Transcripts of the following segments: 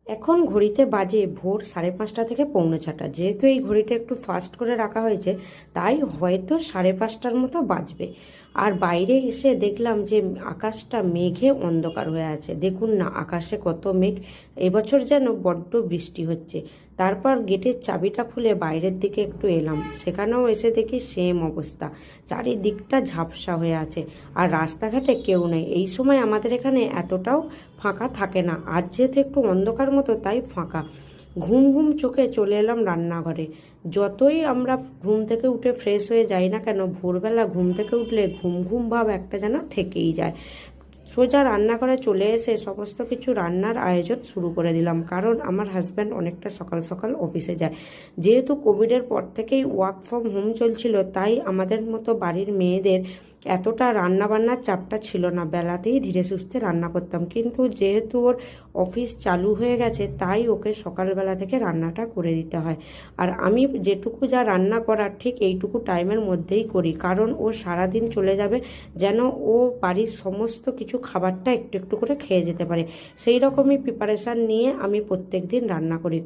এখন ঘড়িতে বাজে ভোর 5:30 থেকে 6:45। যেহেতু এই ঘড়িটা একটু ফাস্ট করে রাখা হয়েছে, তাই হয়তো 5:30টার মতো বাজবে। আর বাইরে এসে দেখলাম যে আকাশটা মেঘে অন্ধকার হয়ে আছে। দেখুন না, আকাশে কত মেঘ। এবছর যেন বড্ড বৃষ্টি হচ্ছে। তারপর গেটের চাবিটা খুলে বাইরের দিকে একটু এলাম, সেখানেও এসে দেখি সেম অবস্থা। চারিদিকটা ঝাপসা হয়ে আছে, আর রাস্তাঘাটে কেউ নেই। এই সময় আমাদের এখানে এতটাও ফাঁকা থাকে না। আজ যেহেতু একটু অন্ধকার মতো, তাই ফাঁকা। ঘুম ঘুম চোখে চলে এলাম রান্নাঘরে। যতই আমরা ঘুম থেকে উঠে ফ্রেশ হয়ে যাই না কেন, ভোরবেলা ঘুম থেকে উঠলে ঘুম ঘুম ভাব একটা যেন থেকেই যায়। সোজা রান্নাঘরে চলে এসে সমস্ত কিছু রান্নার আয়োজন শুরু করে দিলাম, কারণ আমার হাজব্যান্ড অনেকটা সকাল সকাল অফিসে যায়। যেহেতু কোভিডের পর থেকেই ওয়ার্ক ফ্রম হোম চলছিল, তাই আমাদের মতো বাড়ির মেয়েদের এতটা রান্নাবান্নার চাপটা ছিল না। বেলাতেই ধীরে সুস্থে রান্না করতাম, কিন্তু যেহেতু ওর অফিস চালু হয়ে গেছে, তাই ওকে সকালবেলা থেকে রান্নাটা করে দিতে হয়। আর আমি যেটুকু যা রান্না করার ঠিক এইটুকু টাইমের মধ্যেই করি, কারণ ও সারাদিন চলে যাবে, যেন ও বাড়ির সমস্ত কিছু খাবারটা একটু একটু করে খেয়ে যেতে পারে। সেই রকমই প্রিপারেশান নিয়ে আমি প্রত্যেক দিন রান্না করি।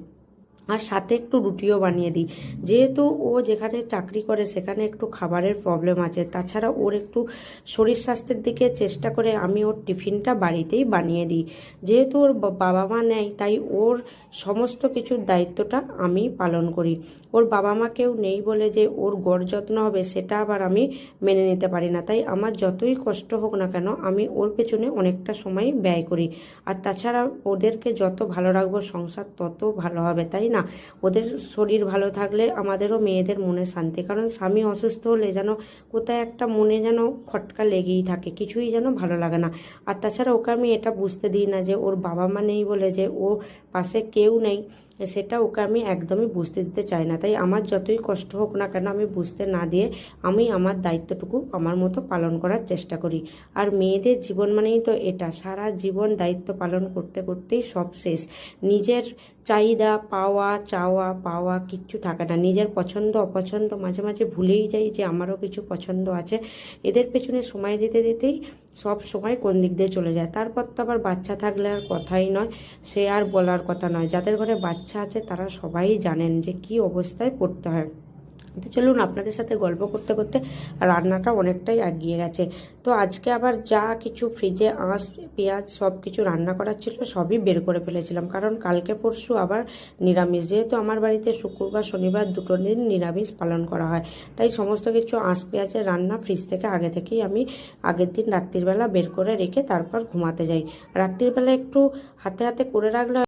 আর সাথে একটু রুটিও বানিয়ে দিই। যেহেতু ও যেখানে চাকরি করে সেখানে একটু খাবারের প্রবলেম আছে, তাছাড়া ওর একটু শরীর স্বাস্থ্যের দিকে চেষ্টা করে আমি ওর টিফিনটা বাড়িতেই বানিয়ে দিই। যেহেতু ওর বাবা মা নেই, তাই ওর সমস্ত কিছুর দায়িত্বটা আমি পালন করি। ওর বাবা মা কেউ নেই বলে যে ওর গড় যত্ন হবে, সেটা আবার আমি মেনে নিতে পারি না। তাই আমার যতই কষ্ট হোক না কেন, আমি ওর পেছনে অনেকটা সময় ব্যয় করি। আর তাছাড়া ওদেরকে যত ভালো রাখবো, সংসার তত ভালো হবে, তাই না? ওদের শরীর ভালো থাকলে আমাদেরও মেয়েদের মনে শান্তি। কারণ স্বামী অসুস্থ হলে যেন কোথায় একটা মনে যেন খটকা লেগেই থাকে, কিছুই যেন ভালো লাগে না। আর তাছাড়া ওকে আমি এটা বুঝতে দিই না যে ওর বাবা মা নেই বলে যে ও পাশে কেউ নেই, সেটা ওকে আমি একদমই বুঝতে দিতে চাই না। তাই আমার যতই কষ্ট হোক না কেন, আমি বুঝতে না দিয়ে আমি আমার দায়িত্বটুকু আমার মতো পালন করার চেষ্টা করি। আর মেয়েদের জীবন মানেই তো এটা, সারা জীবন দায়িত্ব পালন করতে করতেই সব শেষ। নিজের চাহিদা পাওয়া, চাওয়া পাওয়া কিচ্ছু থাকে না। নিজের পছন্দ অপছন্দ মাঝে মাঝে ভুলেই যাই যে আমারও কিছু পছন্দ আছে। এদের পেছনে সময় দিতে দিতেই সব সময় কোন দিক দিয়ে চলে যায়। তারপর তো আবার বাচ্চা থাকলে আর কথাই নয়, সে আর বলার কথা নয়। যাদের ঘরে বাচ্চা আছে তারা সবাই জানেন যে কি অবস্থায় পড়তে হয়। তো চলুন, আপনাদের সাথে গল্প করতে করতে রান্নাটা অনেকটাই এগিয়ে গেছে। তো আজকে আবার যা কিছু ফ্রিজে আঁশ পেঁয়াজ সব কিছু রান্না করার ছিল, সবই বের করে ফেলেছিলাম, কারণ কালকে পরশু আবার নিরামিষ। যেহেতু আমার বাড়িতে শুক্রবার শনিবার দুটো দিন নিরামিষ পালন করা হয়, তাই সমস্ত কিছু আঁশ পেঁয়াজের রান্না ফ্রিজ থেকে আগে থেকেই আমি আগের দিন রাত্রিবেলা বের করে রেখে তারপর ঘুমাতে যাই। রাত্রিবেলা একটু হাতে হাতে করে রাখলে